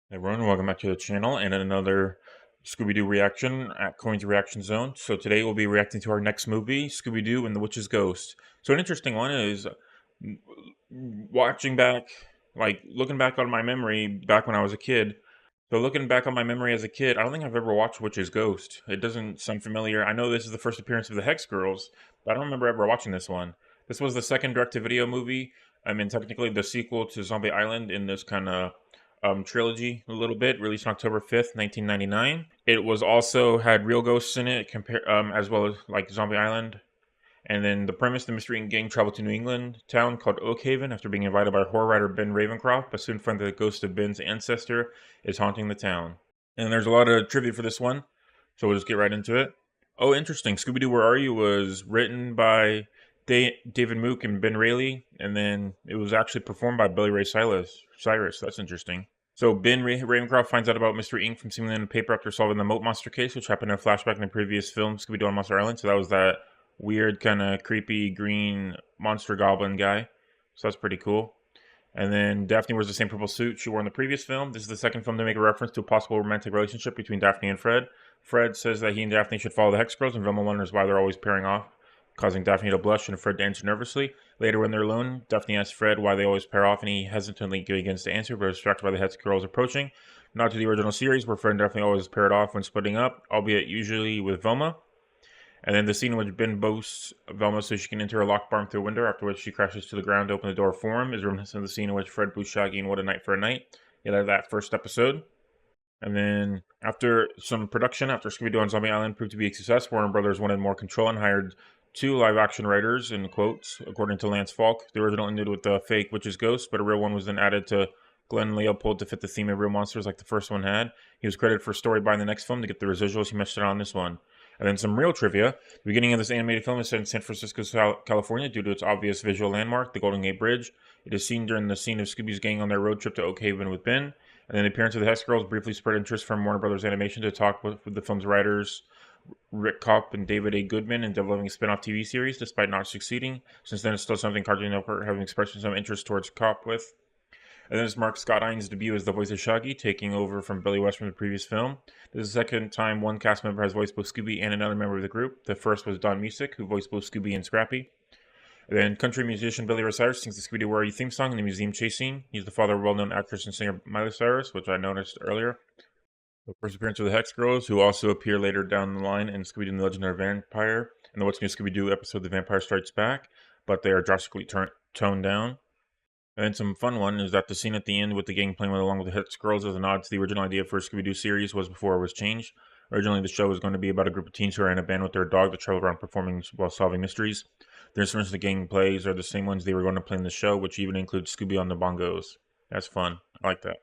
Hey everyone, welcome back to the channel and another Scooby-Doo reaction at Coin's Reaction Zone. So today we'll be reacting to our next movie, Scooby-Doo and the Witch's Ghost. So an interesting one is watching back, like looking back on my memory back when I was a kid. So looking back on my memory as a kid, I don't think I've ever watched Witch's Ghost. It doesn't sound familiar. I know this is the first appearance of the Hex Girls, but I don't remember ever watching this one. This was the second direct-to-video movie. I mean, technically the sequel to Zombie Island in this kind of trilogy a little bit, released on October 5th, 1999. It was also had real ghosts in it, as well as like Zombie Island. And then the premise: the mystery and gang travel to New England town called Oakhaven after being invited by horror writer Ben Ravencroft, but soon find that the ghost of Ben's ancestor is haunting the town. And there's a lot of trivia for this one, so we'll just get right into it. Oh, interesting. Scooby-Doo, Where Are You was written by David Mook and Ben Rayleigh, and then it was actually performed by Billy Ray Cyrus. That's interesting. So Ben Ravencroft finds out about Mystery Inc. from seeing it in the paper after solving the Moat Monster case, which happened in a flashback in the previous film, Scooby-Doo on Monster Island. So that was that weird kind of creepy green monster goblin guy. So that's pretty cool. And then Daphne wears the same purple suit she wore in the previous film. This is the second film to make a reference to a possible romantic relationship between Daphne and Fred. Fred says that he and Daphne should follow the Hex Girls, and Velma wonders why they're always pairing off, causing Daphne to blush and Fred to answer nervously. Later, when they're alone, Daphne asks Fred why they always pair off, and he hesitantly begins to answer, but is distracted by the Hex Girls approaching. Not to the original series, where Fred and Daphne always paired off when splitting up, albeit usually with Velma. And then the scene in which Ben boasts Velma so she can enter a locked barn through a window, after which she crashes to the ground to open the door for him, is reminiscent of the scene in which Fred boosts Shaggy in What a Night for a Night. Yeah, that first episode. And then after some production, after Scooby-Doo on Zombie Island proved to be a success, Warner Brothers wanted more control and hired two live-action writers, in quotes, according to Lance Falk. The original ended with the fake Witch's Ghost, but a real one was then added to Glenn Leopold to fit the theme of real monsters like the first one had. He was credited for story by the next film to get the residuals he missed out on this one. And then some real trivia. The beginning of this animated film is set in San Francisco, California, due to its obvious visual landmark, the Golden Gate Bridge. It is seen during the scene of Scooby's gang on their road trip to Oakhaven with Ben. And then the appearance of the Hex Girls briefly spread interest from Warner Brothers Animation to talk with the film's writers, Rick Kopp and David A. Goodman, in developing a spin-off TV series, despite not succeeding. Since then, it's still something Cartoon Network having expressed some interest towards Kopp with. And then this marks Scott Hines' debut as the voice of Shaggy, taking over from Billy West from the previous film. This is the second time one cast member has voiced both Scooby and another member of the group. The first was Don Music, who voiced both Scooby and Scrappy. And then country musician Billy Ray Cyrus sings the Scooby-Doo Where Are You theme song in the museum chase scene. He's the father of well-known actress and singer Miley Cyrus, which I noticed earlier. The first appearance of the Hex Girls, who also appear later down the line in Scooby-Doo and the Legend of the Vampire, and the What's New Scooby-Doo episode The Vampire Strikes Back, but they are drastically toned down. And then some fun one is that the scene at the end with the gang playing along with the Hex Girls is a nod to the original idea for Scooby-Doo series was before it was changed. Originally, the show was going to be about a group of teens who are in a band with their dog that travel around performing while solving mysteries. The instruments the gang plays are the same ones they were going to play in the show, which even includes Scooby on the bongos. That's fun. I like that.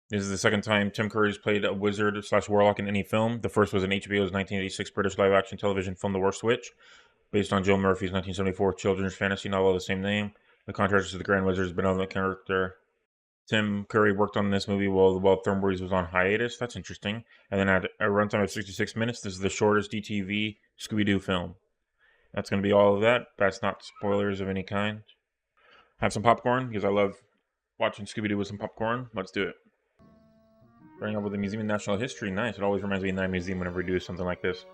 This is the second time Tim Curry's played a wizard/warlock in any film. The first was in HBO's 1986 British live-action television film The Worst Witch, based on Joe Murphy's 1974 children's fantasy novel of the same name. The contrast to the Grand Wizard's benevolent character. Tim Curry worked on this movie while Thornberrys was on hiatus. That's interesting. And then at a runtime of 66 minutes, this is the shortest DTV Scooby-Doo film. That's going to be all of that. That's not spoilers of any kind. Have some popcorn, because I love watching Scooby-Doo with some popcorn. Let's do it. Starting off with the Museum of National History. Nice. It always reminds me of that museum whenever we do something like this.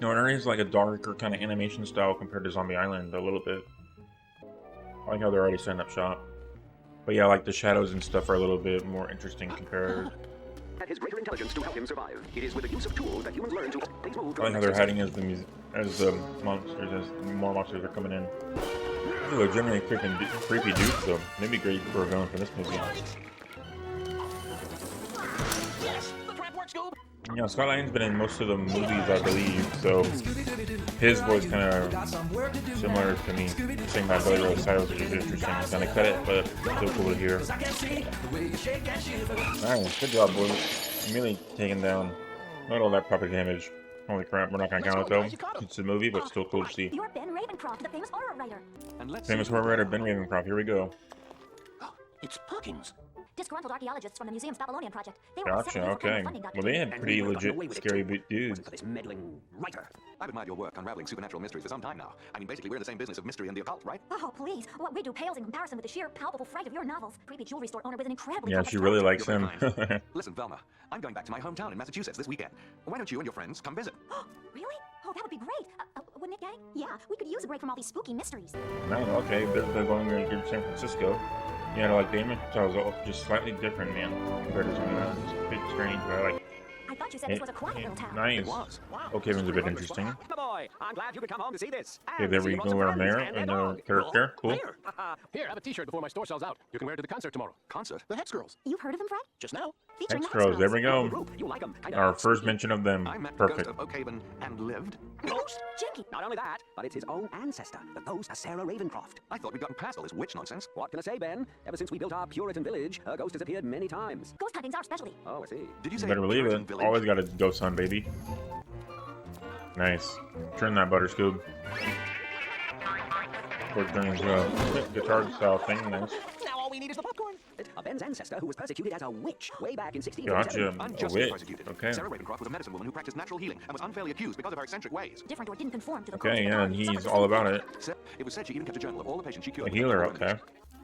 No, it is like a darker kind of animation style compared to Zombie Island a little bit. I like how they're already setting up shop. But yeah, like the shadows and stuff are a little bit more interesting compared. His greater intelligence to help him survive. It is with the use of tools that humans learn to move. I like how they're hiding as the monsters, as more monsters are coming in. They're generally creepy dudes, though. They'd be great for a villain for this movie. Yeah, Scott Lang's been in most of the movies, I believe, so his voice kind of similar to me, sing by Billy Ray Cyrus, which is interesting. Kind of cut it, but still cool to hear. Nice, good job, boys. Really taking down not all that proper damage. Holy crap, we're not gonna count it though. It's a movie, but still cool to see. You're Ben Ravencroft, the famous horror writer. Famous horror writer Ben Ravencroft. Here we go. It's Perkins. Disgruntled archaeologists from the museum's Babylonian project. They were Gotcha. Okay. Well, they had pretty legit scary dudes. This meddling writer. I've admired your work unraveling supernatural mysteries for some time now. I mean, basically, we're in the same business of mystery and the occult, right? Oh, please. What we do pales in comparison with the sheer palpable fright of your novels. Creepy jewelry store owner with an incredibly Yeah, complex she really character. likes You're him. very kind. Listen, Velma, I'm going back to my hometown in Massachusetts this weekend. Why don't you and your friends come visit? Really? Oh, that would be great. Wouldn't it, gang? Yeah, we could use a break from all these spooky mysteries. No, okay, they're going to San Francisco. Yeah, like Damon tells just slightly different, man, compared to something else. It's a bit strange, but I like I thought you said this was a quiet little town. Nice. It was. Wow. Okay, Kevin's a bit interesting. The boy, I'm glad you could come home to see this. Okay, there we go, our mayor and our character. Cool. Mayor. Here, have a t-shirt before my store sells out. You can wear it to the concert tomorrow. Concert? The Hex Girls. You've heard of them, Fred? Just now. Featuring Hex the Hex Girls, there we go. Group, you like 'em. Kinda Our first spooky. mention of them. I met the Perfect. ghost of Oakhaven and lived. Ghost? Jinky. Not only that, but it's his own ancestor, the ghost of Sarah Ravencroft. I thought we'd gotten past all this witch nonsense. What can I say, Ben? Ever since we built our Puritan village, her ghost has appeared many times. Ghost hunting's our specialty. Oh, I see. Did you You say better believe Puritan it. village? Always got a ghost on, baby. Nice. Turn that butter, Scoob. We're turning to a guitar style thing. Nice. Now all we need is the popcorn. Ben's ancestor who was persecuted as a witch way back in 1637. Gotcha. A Unjustly witch. persecuted. Okay. Sarah Ravencroft was a medicine woman who practiced natural healing and was unfairly accused because of her eccentric ways. Different or didn't conform to the Okay, yeah, and he's all about it. It was said she even kept a journal of all the patients she cured. A healer, okay.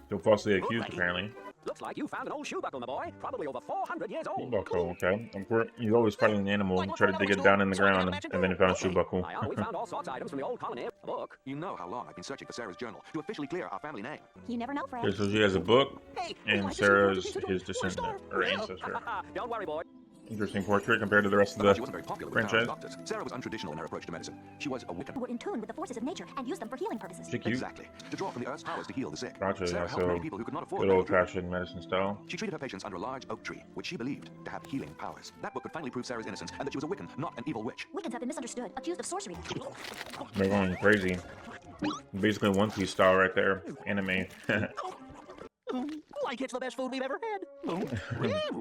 Still falsely accused, apparently. Looks like you found an old shoe buckle, my boy. Probably over 400 years old. Shoe buckle, okay. Of course, he's always fighting an animal and tried to dig it down in the ground, and then he found a shoe buckle. We found all sorts of items from the old colony. A book. You know how long I've been searching for Sarah's journal to officially clear our family name. You never know, Fred. Okay, so she has a book, Hey, and Sarah's his descendant, or ancestor. Don't worry, boy. Interesting portrait compared to the rest of But she the wasn't very popular with the town's franchise. doctors. Sarah was untraditional in her approach to medicine. She was a Wiccan. Were in tune with the forces of nature and used them for healing purposes. She cute. Exactly. To draw from the earth's powers to heal the sick. Gotcha, Sarah yeah, helped so many people who could not afford good medical old treatment. fashioned medicine style. She treated her patients under a large oak tree, which she believed to have healing powers. That book could finally prove Sarah's innocence and that she was a Wiccan, not an evil witch. Wiccans have been misunderstood, accused of sorcery. They're going crazy. Basically One Piece style right there. Anime. Like it's the best food we've ever had.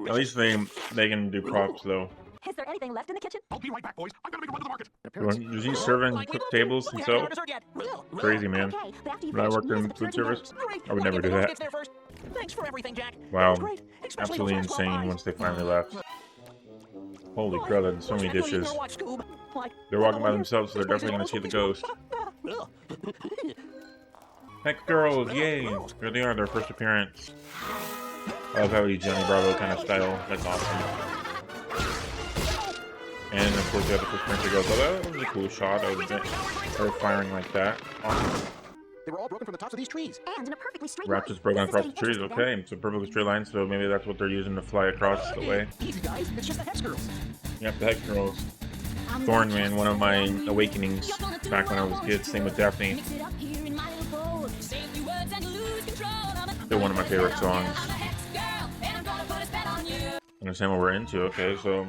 At least they can do props though. Is there anything left in the kitchen? I'll be right back, boys. I'm gonna make a run to the market. Is he serving cooked tables himself? Crazy, man. Okay, but after you When I finish, worked use in the food detergent service, herbs. I would never do that. Thanks for everything, Jack. Wow. Great. Especially Absolutely those last 12 insane pies. once they finally left. Holy crap, that's so many Jack, you dishes. know what, Scoob? Like, They're walking by themselves, so they're definitely gonna see the ghost. Hex Girls, yay! Here they are, their first appearance. I love how he's Johnny Bravo kind of style. That's awesome. And of course, the other first appearance goes, oh, that was a cool shot. I would admit. They're firing like that. Awesome. they were all broken from the tops of these trees. And in a perfectly straight Wraps line. is broken This is across the getting trees. interesting, Okay, it's a perfectly straight line, so maybe that's what they're using to fly across the way. Easy, guys. It's just the Hex Girls. Yep, the Hex Girls. Thornman, one of my awakenings back when I was a kid. Same with Daphne. They're one of my favorite songs. Understand what we're into. Okay, so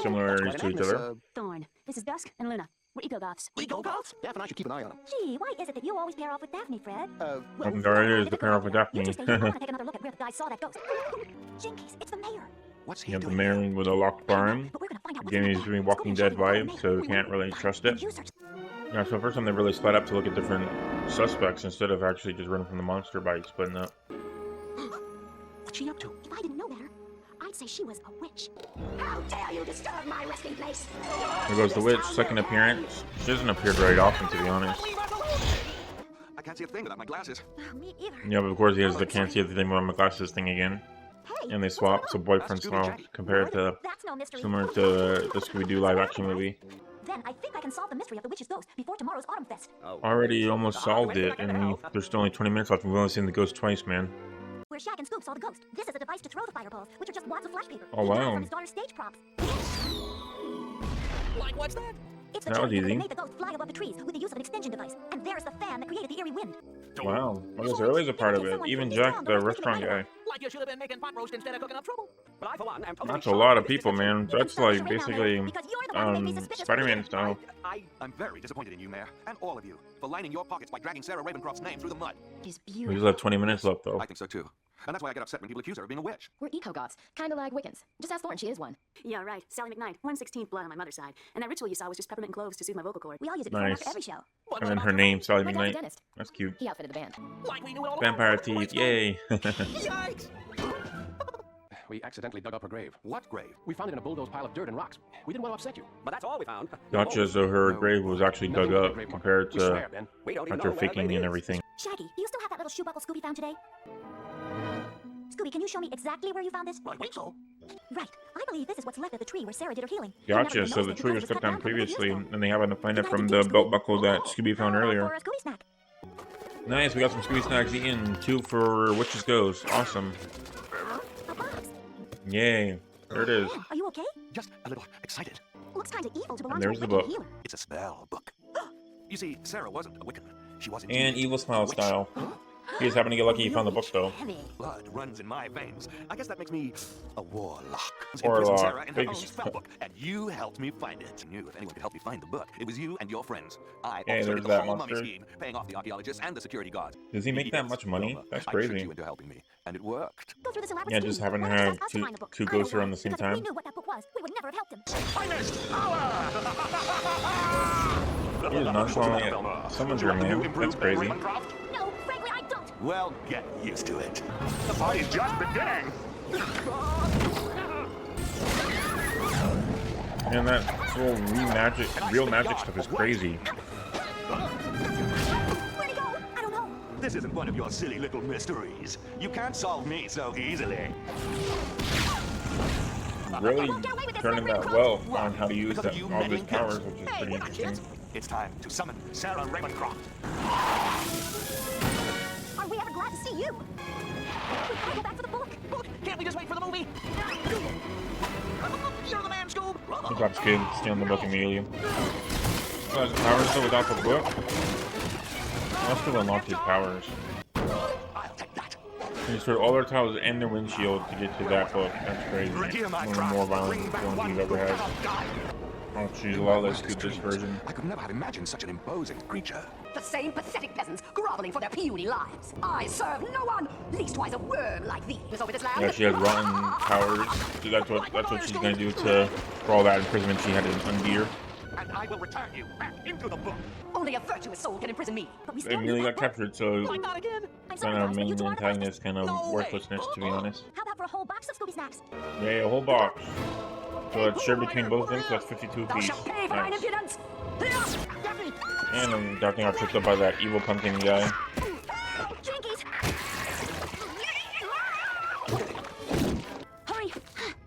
similarities to each other. Thorn, this is Dusk and Luna. We're eco-goths. Eco-goths? Daph and I should keep an eye on them. Gee, why is it that you always pair off with Daphne, Fred? Nothing there is to pair off with Daphne. Interesting. You want to take another look at where the guy saw that ghost. Jinkies, it's the mayor. What's he You have the doing? mayor with a locked barn. But we're gonna find out what's Again, in he's the doing barn. Walking Scooby Dead and Shaggy vibes, so we can't really trust it. You search. Yeah, so first time they really split up to look at different suspects instead of actually just running from the monster by splitting up. What's she up to? If I didn't know better, I'd say she was a witch. How dare you disturb my resting place? There goes the witch, second appearance. She doesn't appear very often, to be honest. I can't see a thing without my glasses. Me either. Yeah, but of course he has the can't see everything without my glasses thing again. Hey, And they swap, so boyfriend style, compared to that's no mystery. similar to the Scooby-Doo live action movie. Then I think I can solve the mystery of the witch's ghost before tomorrow's Autumn Fest. Already almost solved it, and there's still only 20 minutes left, and we've only seen the ghost twice, man. Where Shag and Scoop saw the ghost. This is a device to throw the fireballs, which are just wads of flash paper. Oh, He got it wow. From his daughter's stage props. Like, what's that? It's the That was cherry that easy. made the ghost fly above the trees with the use of an extension device. And there's the fan that created the eerie wind. Wow, well, this early is a part of it. Even Jack, the restaurant guy. Like you should have been making pot roast instead of cooking up trouble. But I, for one, am totally That's a shocked lot of that this people, is man. That's like basically Spider-Man style. I'm very disappointed in you, Mayor, and all of you, for lining your pockets by dragging Sarah Ravencroft's name through the mud. It's We beautiful. just have 20 minutes left, though. I think so too. And that's why I get upset when people accuse her of being a witch. We're eco-goths, kind of like Wiccans. Just ask Thornton, she is one. Yeah, right. Sally McKnight, 1/16 blood on my mother's side. And that ritual you saw was just peppermint and cloves to soothe my vocal cord. We all use it before and after Nice. every show. And then her name, Sally My dad's a McKnight. dentist. That's cute. He outfitted the band. Like we knew it all Vampire about. teeth, yay! Yikes! We accidentally dug up her grave. What grave? We found it in a bulldozed pile of dirt and rocks. We didn't want to upset you. But that's all we found. Gotcha, so her grave was actually dug Nothing but the up grave marker. compared We to swear, Ben. We don't even after know where faking lady and is. everything. Shaggy, do you still have that little shoe buckle Scooby found today? Scooby, can you show me exactly where you found this? I think so. Right. I believe this is what's left of the tree where Sarah did her healing. Gotcha, so the tree was cut down previously, and they happen to find it from the belt buckle that Scooby found earlier. For a Scooby snack. Nice, we got some Scooby snacks eaten. 2 for Witch's Ghost. Awesome. A box. Yay. There it is. Are you okay? Just a little excited. Looks kind of evil to belong And to a there's the wicked book. healer. It's a spell book. You see, Sarah wasn't a Wiccan. She was And indeed Evil Smile a witch. style. You just happen to get lucky you found the book, though. Heavy. Blood runs in my veins. I guess that makes me a warlock. Warlock. Imprisoned Sarah in her own Thanks. spell book, and you helped me find it. I knew if anyone could help me find the book, it was you and your friends. I Hey, orchestrated there's the that whole monster. mummy scheme, paying off the archaeologists and the security guards. Does he make that Yes, much money? Wilma, That's I tricked crazy. you into helping me, and it worked. Go through this elaborate Yeah, scheme. just happen to Why have ask us to two- find the book? two I know ghosts why. around the same Because if time. we knew what that book was, we would never have helped him. Finest power! He just nonchalantly summons her, man. That's crazy. No, frankly, I don't. Well, get used to it. The party's just beginning. And that whole real magic stuff is crazy. Where'd he go? I don't know. This isn't one of your silly little mysteries. You can't solve me so easily. Really turning that well on how to use that, all these powers, which is pretty interesting. It's time to summon Sarah Ravencroft. Are we ever glad to see you? We gotta go back for the book. Can't we just wait for the movie? You're the man, Scoob. Good job, kid. Stealing the book immediately. Oh, his powers still without the book? Must have unlocked his powers. I'll take that. He destroyed all their towers and their windshield to get to that book. That's crazy. One of the more violent ones we've ever had. Oh, she's a lot less good this version. I could never have imagined such an imposing creature. The same pathetic peasants groveling for their puny lives. I serve no one, leastwise a worm like these over this land. Yeah, she has rotten powers. So that's what she's gonna do to for all that imprisonment she had to ungear. And I will return you back into the book. Only a virtuous soul can imprison me. But we They still immediately need got that book. captured, so Not again. I'm sorry, kind of guys, but main you two are the antagonist kind of No way. worthlessness, to be honest. How about for a whole box of Scooby snacks? Yeah, a whole box. So it's shared between both of them, so that's 52 Thou apiece. shalt pay for thine Nice. impudence. And I'm definitely got tricked up by that evil pumpkin guy. Jinkies! Hurry!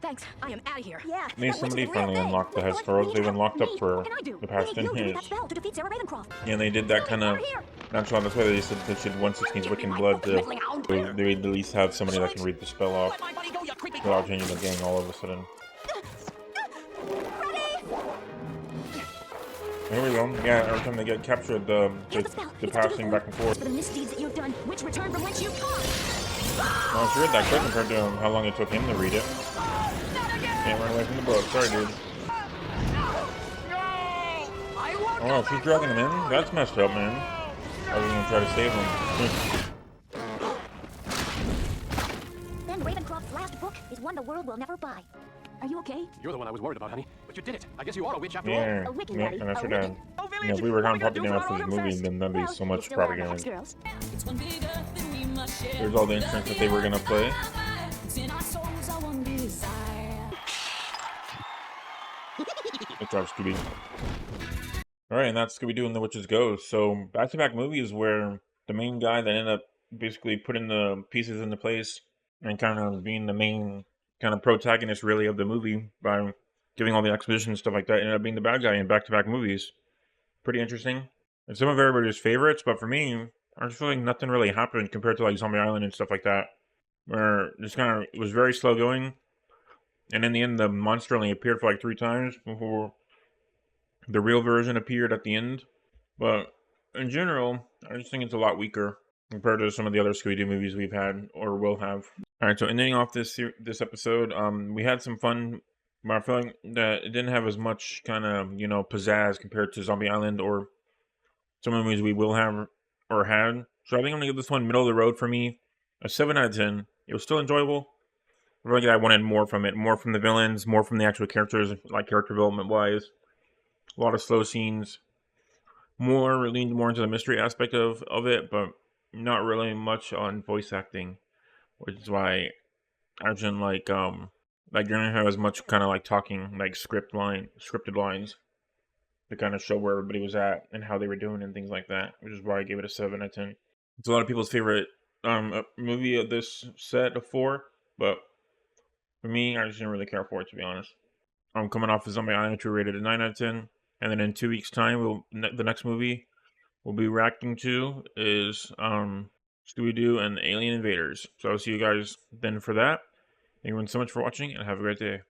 Thanks. I am out of here. Yeah. Made that somebody witch is a real finally thing. unlock the Hex What? Girls We need they've help. unlocked up Me? for What can I do? the past We need 10 you to use years. that spell to defeat Sarah Ravencroft. Yeah, and they did that kind of Over here. nonchalant. That's why they said they should 1/16's Wiccan blood to they would at least have somebody that can read the spell off Let my buddy go, you creepy without changing the gang all of a sudden. Here we go. Yeah, every time they get captured, the passing back and For forth. the misdeeds that you've done, which return from whence you come. No, it's read that quick compared to how long it took him to read it. Can't run away from the book. Sorry, dude. Oh, she's dragging him in? That's messed up, man. I was gonna try to save him. Then Ravencroft's last book is one the world will never buy. Are you okay? You're the one I was worried about, honey. But you did it. I guess you are a witch after Yeah, A Wiccan, yeah, Daddy. and that's A her dad. Wiccan. Yeah, if we were kind of propaganda for this movie, then that'd be so Well, much you still are the Hex propaganda. Girls. There's all the instruments that they were gonna play. Good job, Scooby. Alright, and that's Scooby-Doo and the Witch's Ghost. So, back-to-back movies where the main guy that ended up basically putting the pieces into place and kind of being the main kind of protagonist, really, of the movie by giving all the exposition and stuff like that, ended up being the bad guy in back-to-back movies. Pretty interesting. And some of everybody's favorites, but for me, I just feel like nothing really happened compared to like Zombie Island and stuff like that, where just kind of it was very slow going. And in the end, the monster only appeared for like 3 times before the real version appeared at the end. But in general, I just think it's a lot weaker compared to some of the other Scooby-Doo movies we've had or will have. All right, so ending off this episode, we had some fun, but I feel like that it didn't have as much kind of pizzazz compared to Zombie Island or some of the movies we will have or had. So I think I'm gonna give this one middle of the road for me, a 7 out of 10. It was still enjoyable. I feel like I wanted more from it, more from the villains, more from the actual characters, like character development wise. A lot of slow scenes, leaned more into the mystery aspect of it, but not really much on voice acting, which is why as in like you're gonna have as much kind of like talking like scripted lines to kind of show where everybody was at and how they were doing and things like that, which is why I gave it a 7 out of 10. It's a lot of people's favorite movie of this set of 4, but for me, I just didn't really care for it, to be honest. I'm coming off of Zombie Island, which we rated a 9 out of 10, and then in 2 weeks' time, the next movie we'll be reacting to is Scooby-Doo and the Alien Invaders. So I'll see you guys then for that. Thank you everyone so much for watching, and have a great day.